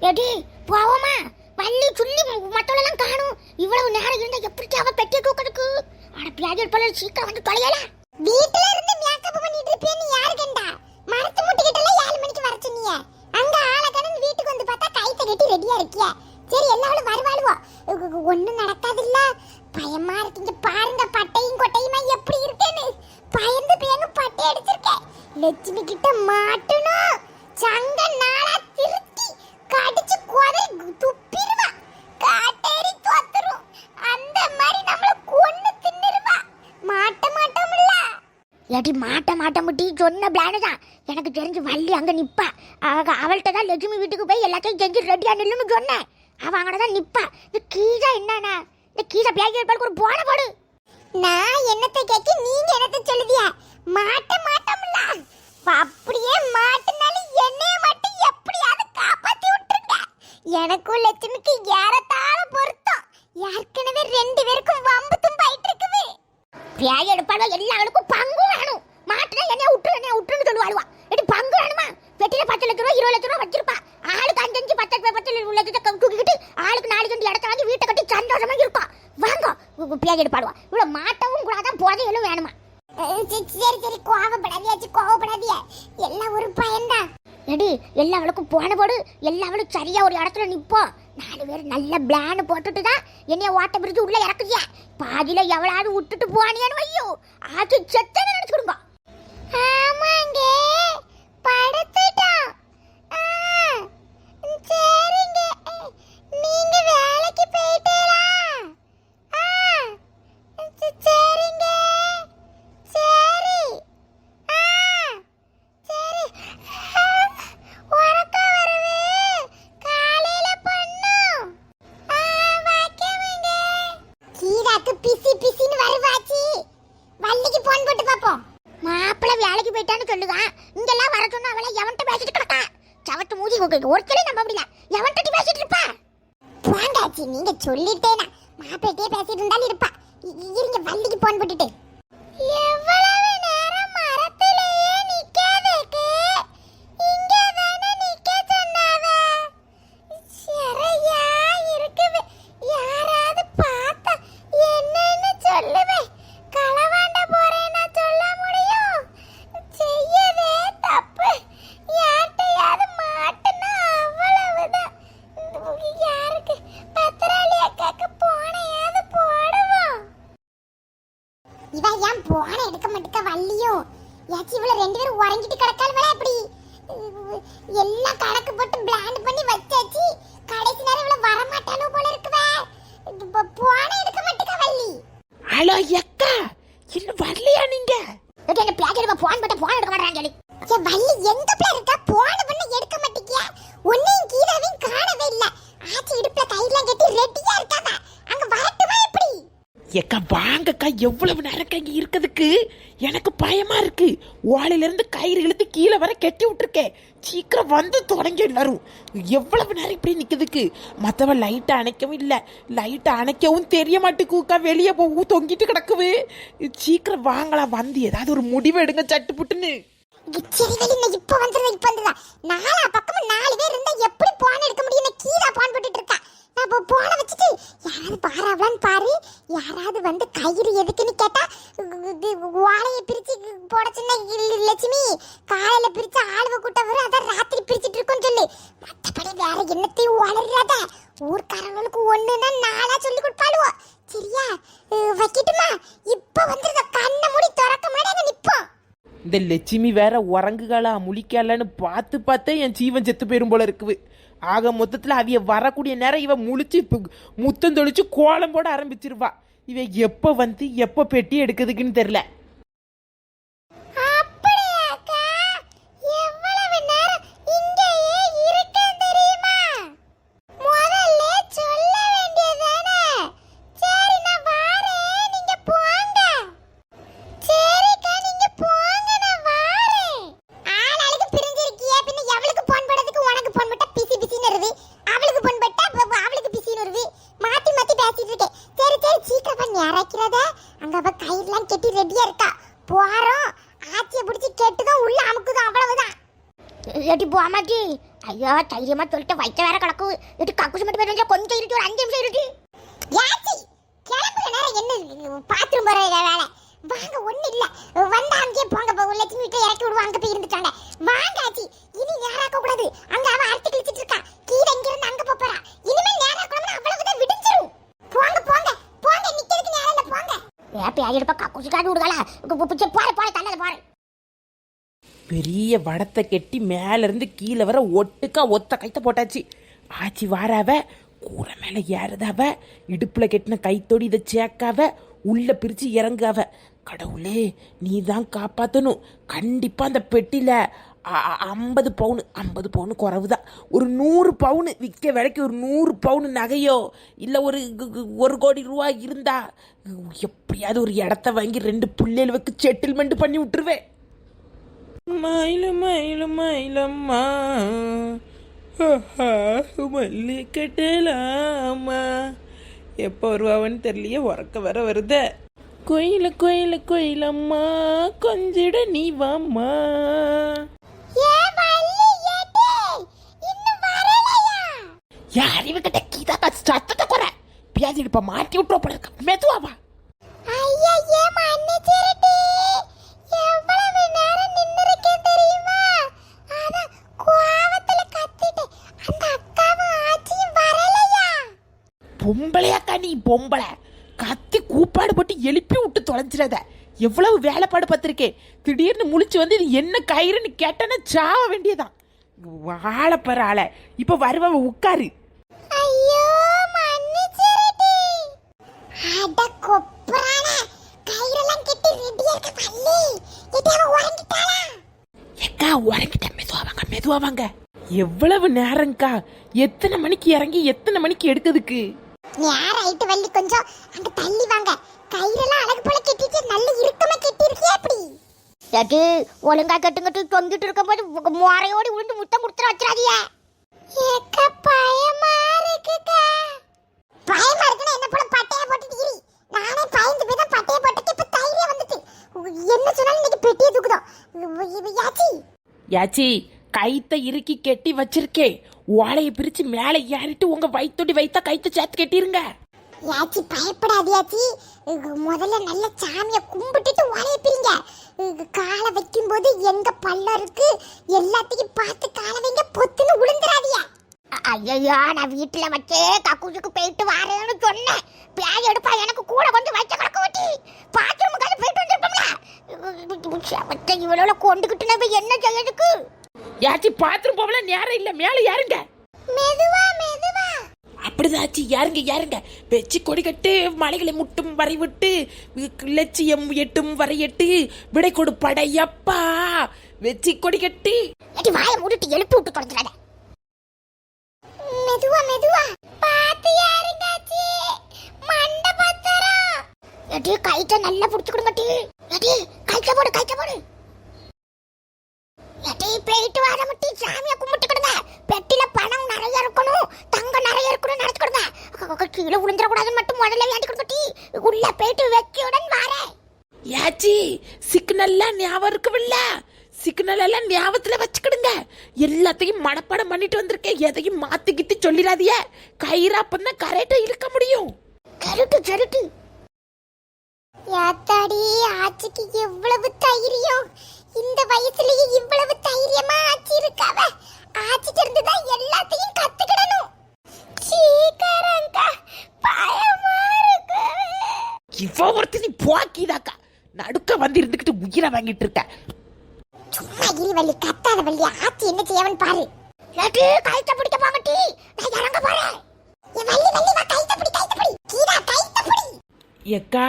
Eddy போவோமா? வள்ளி சொல்லி மத்தவளெல்லாம் காணும். இவ்வளவு நேரம் இருந்தா எப்படி அவ பெட்டி தூக்கிறதுக்கு? அட பியாஜர் பல சீக்கிரம் வந்து தொலையல. வீட்ல இருந்து மேக்கப் பண்ணிட்டு இருப்பேன்னு யாரு கண்டா? மரத்து முட்டிக்கிட்டல 7 மணிக்கு வர சொன்னீங்க. அங்க ஆள கணன் வீட்டுக்கு வந்து பார்த்தா கைத்த கட்டி ரெடியா இருக்கிய. சரி எல்லாரும் வருவாளுவோ. ஒண்ணும் நடக்காதுல்ல. பயமா இருக்கீங்க பாருங்க, பட்டையும் கொட்டையுமா எப்படி இருக்கேன்னு. பயந்து பேங்க பட்டை அடிச்சிருக்கேன். லட்சுமி கிட்ட மாட்டணும். சங்க நாளா திருத்தி கடிச்சு குதறி துப்பிடுவா. காட்டேரி தோத்துரும். அந்த மாதிரி நம்மள கொன்னு தின்னுருவா. மாட்ட மாட்டோம்ல. ஏடி மாட்ட முட்டி சொன்ன பிளான் தான். எனக்கு தெரிஞ்சு வள்ளி அங்க நிப்பா. அவள்கிட்ட தான் லட்சுமி வீட்டுக்கு போய் எல்லாத்தையும் செஞ்சு ரெடியா நில்லுன்னு சொன்னேன். அவ அங்கதான் நிப்பா. இந்த கீழா என்னன்னா இந்த கீழ பேக்கி இருப்பாளுக்கு ஒரு போன போடு. நான் என்னத்தை கேட்க நீங்க என்னத்தை சொல்லுதியா? மாட்டோம்ல. அப்படியே மாட்டினாலும் என்னைய மட்டும் எப்படியாவது காப்பாத்தி விட்டுருங்க. எனக்கும் லட்சுமிக்கு ஏறத்தாழ பொருத்தம். ஏற்கனவே 2 பேருக்கும் வம்பு தும்பாயிட்டு இருக்குது. பேய் எடுப்பாளோ எல்லாருக்கும் பங்கு வேணும். மாட்டினா என்னைய விட்டுருன்னு சொல்லுவாளுவா. இது பங்கு வேணுமா? பெட்டியில 10 லட்சம் ரூபா 20 லட்சம் ரூபா வச்சிருப்பா. ஆளுக்கு 5 10 லட்சத்தை தூக்கிக்கிட்டு ஆளுக்கு 4 இடத்த வாங்கி வீட்டை கட்டி சந்தோஷமா இருப்பா. வாங்க பேய் எடுப்பாளுவா. இவ்வளவு மாட்டவும் கூடாதான், போதையிலும் வேணுமா? சரி கோவப்படாதிய. எல்லாம் ஒரு பயன்தான். எடி எல்லாவளுக்கும் போன போடு. எல்லாவளும் சரியா ஒரு இடத்துல நிப்போம். 4 பேர் நல்ல பிளான் போட்டுட்டு தான் என்னைய ஓட்ட பிரிச்சு உள்ள இறக்குதிய. பாதியில எவளாவது விட்டுட்டு போனியான்னு வையோ ஆச்சு செத்தேன்னு நினைச்சுடுங்க. ஆமாங்க படுத்துட்டோம். சரிங்க, நீங்க வேலைக்கு போயிட்டீங்களா? சரிங்க. சரி சரி. உறக்க வருவே காலையில பண்ணும். வைக்கவங்க. கீதாக்கு பிசின்னு வருவாச்சி. வள்ளிக்கு போன் போட்டு பாப்போம். மாப்பிள்ள வேலைக்கு போயிட்டான்னு சொல்லுதான். இங்கெல்லாம் வர சொன்னா அவளை எவன்ட்ட பேசிட்டு கிடக்கா? சவட்டு மூஞ்சி ஒருத்தரையும் நம்ப முடியல. எவன்ட்ட பேசிட்டு இருப்பா? போண்டாச்சி நீங்க சொல்லிட்டேனா மாப்பிள்ளையே பேசிட்டு இருந்தாலும் இருப்பா. இருங்க வள்ளிக்கு போன் போட்டுட்டு. எவ்வளவு நேரம் மரத்திலேயே நிக்காதேக்கு? இங்க தானே நிக்க சொன்னாவ. சரியா இருக்குது. யாராவது பார்த்தா என்னன்னு சொல்லுவே. களவாண்ட போறேன்னா சொல்ல முடியும். செய்யவே தப்பு. யார்கிட்டயாவது மாட்டுனா அவ்வளவுதான். யாருக்கு பத்திராளி அக்காக்கு போனையாவது போடுவோம். இவ ஏன் போன எடுக்க மாட்டேக்க வள்ளியும் யாச்சி இவள 2 பேரும் உறங்கிட்டு கிடக்காளவளா? எப்படி எல்லாம் கணக்கு போட்டு பிளான் பண்ணி வச்சாச்சு. கடைசி நேரம் இவள வர மாட்டாளோ போல இருக்குவே. போன எடுக்க மாட்டேக்க வள்ளி. ஹலோ அக்கா, இன்னும் வரலையா நீங்க? என்ன பேக்கெட் போன் எடுக்க மாட்டாங்க சொல்லி. ஏ வள்ளி எங்க பிள்ளை இருக்கா? போன் பண்ண எடுக்க மாட்டேக்கியா? ஒன்னையும் கீழாவையும் காணவே இல்ல. ஆச்சி இடுப்புல கையெல்லாம் கட்டி ரெடியா இருக்காங்க. அங்க வரட்டுமா எப்படி? எக்கா வாங்கக்கா, எவ்வளவு நேரம் இங்க இருக்கிறதுக்கு எனக்கு பயமா இருக்கு. ஓலையில இருந்து கயிறு இழுத்து கீழே வர கட்டி விட்டுருக்கேன். சீக்கிரம் வந்து தொடங்க எல்லாரும். எவ்வளவு நேரம் இப்படி நிக்கிறதுக்கு? மத்தவ லைட்டை அணைக்கவும் இல்ல, லைட்டை அணைக்கவும் தெரிய மாட்டேக்குக்கா. வெளியே போகவும் தொங்கிட்டு கிடக்குது. சீக்கிரம் வாங்கலாம், வந்து ஏதாவது ஒரு முடிவு எடுங்க சட்டு புட்டுன்னு. சரி வெளி நான் இப்ப வந்துடுறா. நாலா பக்கமும் 4 பேர் இருந்தா எப்படி போன் எடுக்க முடியும்? கீழே போன் போட்டுட்டு இருக்கா. நான் இப்போ போன வச்சுட்டு யாராவது பாராவலான்னு பாரு. யாராவது வந்து கயிறு எதுக்குன்னு கேட்டா ஓலையை பிரிச்சு போட சொன்ன லட்சுமி. காலையில பிரிச்சு ஆளுவ கூட்டம் வரும், அதான் ராத்திரி பிரிச்சுட்டு இருக்கோன்னு சொல்லு. மற்றபடி வேற என்னத்தையும் வளர்றாத. ஊர்க்காரங்களுக்கு ஒண்ணுன்னா 4ஆ சொல்லி கொடுப்பாளுவோ. சரியா? வைக்கட்டுமா? இப்ப வந்துருந்த கண்ணை மூடி திறக்க மாட்டேங்க நிப்போம். இந்த லட்சுமி வேற உறங்குகளா முழிக்கலன்னு பார்த்தே என் ஜீவன் செத்து போயிரும் போல இருக்குது. ஆக மொத்தத்தில் அவிய வரக்கூடிய நேரம் இவ முழிச்சு முத்தம் தொளிச்சு கோலம் போட ஆரம்பிச்சிருவா. இவ எப்ப வந்து எப்ப பெட்டி எடுக்கிறதுக்குன்னு தெரியல. எட்டி போமாட்டி ஐயோ தைரியமா சொல்லிட்டு வைக்க வேற கிடக்கு இது கக்குசு மட்டும் போய் கொஞ்சம் இருட்டு ஒரு 5 நிமிஷம் இருட்டு யாச்சி கிளம்புற நேரம் என்ன பாத்ரூம் போற வேலை வாங்க ஒண்ணு இல்ல வந்தா அங்கேயே போங்க லட்சுமி வீட்டை இறக்கி விடுவாங்க அங்க போய் இருந்துட்டாங்க வாங்க ஆச்சி இனி நேராக்க கூடாது அங்க அவ அறுத்து கிழிச்சிட்டு இருக்கா கீழே இங்க இருந்து அங்க போறா இனிமே நேராக்கணும்னா அவ்வளவுதான் விடிஞ்சிரும் போங்க போங்க போங்க நிக்கிறதுக்கு நேரம் இல்ல போங்க ஏப்பி ஆகிடுப்பா கக்குசு காட்டி விடுங்களா போற தன்னது போற பெரிய வடத்தை கெட்டி மேலேருந்து கீழே வர ஒட்டுக்கா ஒத்த கைத்த போட்டாச்சு. ஆச்சி வாராவ கூரை மேலே ஏறதாவ இடுப்பில் கெட்டின கைத்தோடி இதை சேர்க்காவ உள்ள பிரித்து இறங்காவ. கடவுளே நீ தான் காப்பாற்றணும். கண்டிப்பாக அந்த பெட்டியில் 50 பவுனு குறவு தான். ஒரு 100 பவுனு விற்க விலைக்கு ஒரு 100 பவுனு நகையோ இல்லை ஒரு 1 கோடி ரூபா இருந்தா எப்படியாவது ஒரு இடத்த வாங்கி 2 பிள்ளைகளுக்கு செட்டில்மெண்ட் பண்ணி விட்டுருவேன். மயிலம்மா மல்லி கட்டலாமா எப்போ வருவான்னு தெரியலையே உறக்க வர வருத. கோயிலம்மா கொஞ்சிட நீ வாம்மா. அறிவு கிட்ட கீதா சத்தத்தை குறை பியாசி இப்ப மாட்டி விட்டுற போல இருக்க மெதுவாவா. பொம்பளையாக்கா நீ பொம்பளை கத்தி கூப்பாடு போட்டு எழுப்பி விட்டு தொலைஞ்சிடாத. எவ்வளவு வேலைப்பாடு பார்த்துருக்கேன். திடீர்னு முழிச்சு வந்து இது என்ன கயிறுன்னு கேட்டேன்னா சாவ வேண்டியதான். வாழப்பற ஆளை இப்ப வருவ உட்காரு. மெதுவாங்க. எவ்வளவு நேரம்க்கா? எத்தனை மணிக்கு இறங்கி எத்தனை மணிக்கு எடுக்கிறதுக்கு? நேராயிட்டு வள்ளி கொஞ்சம் அங்க தள்ளி வாங்க. கயிறெல்லாம் அழகு போல கட்டிட்டு நல்ல இறுக்கமா கட்டி இருக்கியா அப்படி? அது ஒழுங்கா கட்டுங்கட்டு தொங்கிட்டு இருக்கும்போது மோரையோடி உளுந்து முத்தம் கொடுத்துற வச்சிராதீங்க. ஏக்க பயமா இருக்குக்கா. பயமா இருக்குன்னா என்ன போல பட்டைய போட்டுட்டு இரு. நானே பயந்து போய் தான் பட்டைய போட்டுட்டு இப்ப தைரியம் வந்துச்சு. என்ன சொன்னாலும் இன்னைக்கு பெட்டியை தூக்குதோம். யாச்சி கைத்தை இறுக்கி கெட்டி வச்சிருக்கேன். ஓலையை பிரிச்சு மேலே ஏறிட்டு உங்க வயித்தொடி வைத்தா கைத்தை சேர்த்து கெட்டிருங்க. யாச்சி பயப்படாதியாச்சி. முதல்ல நல்ல சாமியை கும்பிட்டுட்டு ஓலையை பிரிங்க. காலை வைக்கும் போது எங்க பல்ல இருக்கு எல்லாத்தையும் பார்த்து காலை வைங்க. பொத்துன்னு விழுந்துடாதீங்க. ஐயோ நான் வீட்டுல வச்சே கக்கூசுக்கு போயிட்டு வரேன்னு சொன்னேன். பேய் எடுப்பா எனக்கு கூட கொஞ்சம் வைக்க கிடக்க வட்டி பாத்ரூமுக்காக போயிட்டு வந்திருப்போம்ல. இவ்வளவு கொண்டுகிட்டு நம்ம என்ன செய்யறதுக்கு? யாச்சி பாத்ரூம் போகல நேரம் இல்ல மேல யாருங்க மெதுவா அப்படிதாச்சு யாருங்க வெச்சி கொடி கட்டு மலைகளை முட்டும் வரை விட்டு லட்சியம் எட்டும் வரையட்டு விடை கொடு படையப்பா வெச்சி கொடி கட்டி வாயை மூடிட்டு எழுப்பி விட்டு கொடுத்துறாத. மெதுவா பாத்து யாருங்காச்சி மண்ட பத்தரா. எடி கைட்ட நல்லா புடிச்சு கொடுங்கட்டி. எடி கைட்ட போடு. எடி போயிட்டு வர முட்டி சாமியை கும்பிட்டு கொடுங்க. பெட்டில பணம் நிறைய இருக்கணும், தங்கம் நிறைய இருக்கணும் நினைச்சு கொடுங்க. கீழே விழுந்துட கூடாது மட்டும் முதல்ல வேண்டி கொடுத்துட்டி உள்ள போயிட்டு வைக்கியுடன் வாரேன். யாச்சி சிக்னல்லாம் ஞாபகம் இருக்குல்ல? சிக்னல் எல்லாம் ஞாபகத்துல வச்சுக்கிடுங்க. எல்லாத்தையும் மனப்பாடம் பண்ணிட்டு வந்திருக்கேன். எதையும் மாத்திக்கிட்டு சொல்லிடாதிய. கயிறு அப்பதான் கரெக்டா இழுக்க முடியும். கருட்டு யாத்தாடி ஆச்சிக்கு எவ்வளவு தைரியம். இந்த வயசுலயே இவ்வளவு தைரியமா ஆச்சி இருக்காவ. ஆச்சிட்டு இருந்துதான் எல்லாத்தையும் கத்துக்கிடணும். சீக்கிரம்க்கா பயமா இருக்கு. இவ ஒருத்தி போக்கிதாக்கா நடுக்க வந்து இருந்துகிட்டு உயிரை வாங்கிட்டு இருக்க. சும்மா இருவள்ளி கத்தாத வள்ளி. ஆச்சி என்ன செய்யவன் பாரு. ஏடி கைத்த பிடிக்க போங்கட்டி. நான் இறங்க போறேன். வள்ளி வா கைத்த பிடி. கீதா கைத்த பிடி. ஏக்கா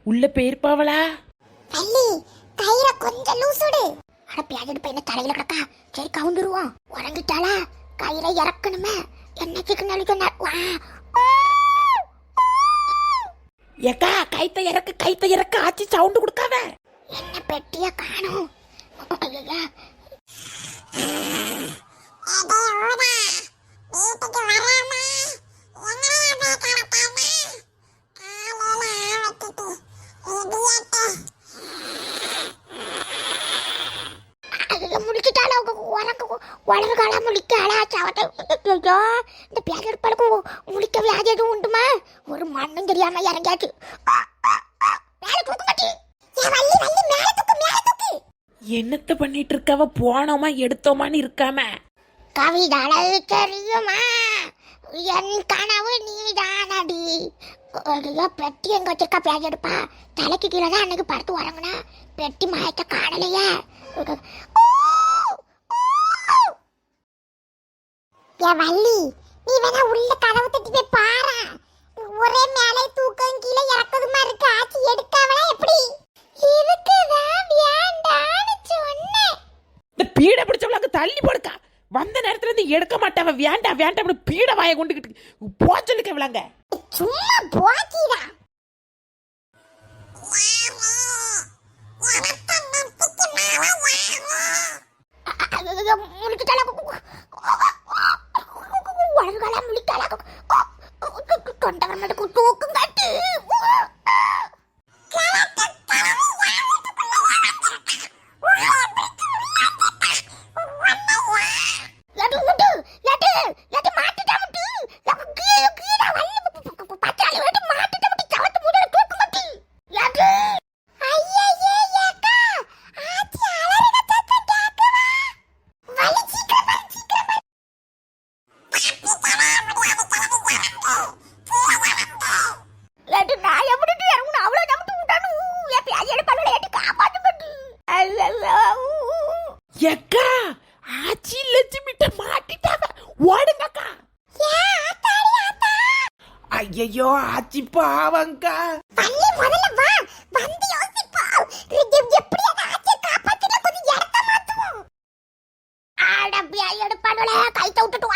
உள்ள பேர்பாவளா? வள்ளி கயிற கொஞ்சம் லூசுடு. அட பியாஜடு பையன தலையில கிடக்கா. சரி கவுந்துருவோம். உறங்கிட்டாளா? கயிறை இறக்கணுமே. என்ன சிக்கனாலி சொன்னார். ஏக்கா கைத்த இறக்க ஆச்சி சவுண்ட் கொடுக்காத. என்ன பெட்டிய காணோம். முடிச்சுட்டால வளர காலம் முழிக்காளா சவட்ட ஐயோ இந்த பேர் எடுப்பாளுக்கு முழிக்க வியாதி எதுவும் உண்டுமா ஒரு மண்ணும் தெரியாம இறங்கியாச்சு மேல தூக்க மாட்டி வள்ளி வள்ளி மேல தூக்கு என்னத்த பண்ணிட்டு இருக்கவ போனோமா எடுத்தோமான்னு இருக்காம கவிதாளை தெரியுமா என் கனவு நீதானடி ஐயோ பெட்டி எங்க வச்சிருக்கா பேஜ் எடுப்பா தலைக்கு கீழே தான் அன்னைக்கு படுத்து வரங்கண்ணா பெட்டி மாயத்தை காணலையே வள்ளி நீ வேணா உள்ள கதவு தட்டி போய் பாரு ஒரே மேலே தூக்கம் கீழே இறக்கதுமா இருக்கு ஆச்சி எடுக்காமல எப்படி இதுக்குதான் வேண்டான்னு சொன்னேன் இந்த பீடை பிடிச்சவளுக்கு தள்ளி போடுக்கா வந்த நேரத்துல இருந்து எடுக்க மாட்டாவ வேண்டாம் வேண்டாம் பீடை வாயை கொண்டுகிட்டு போ சொல்லிக்க விளாங்க சும்மா போக்கிடா முழிச்சுட்டாளா வளர்காலா முழிட்டாளா தொண்டவர் மட்டும் தூக்கம் காட்டு எக்கா ஆச்சி லட்சுமிட்ட மாட்டிட்டாவ ஓடுங்கக்கா ஐயோ ஆச்சி பாவங்கா வள்ளி முதல்ல வா வந்து யோசிப்பா எப்படி அந்த ஆச்சியை காப்பாத்தினா கொஞ்சம் இடத்த மாத்துவோம் ஆட பியாய் எடுப்பாடல கைத்த விட்டுட்டு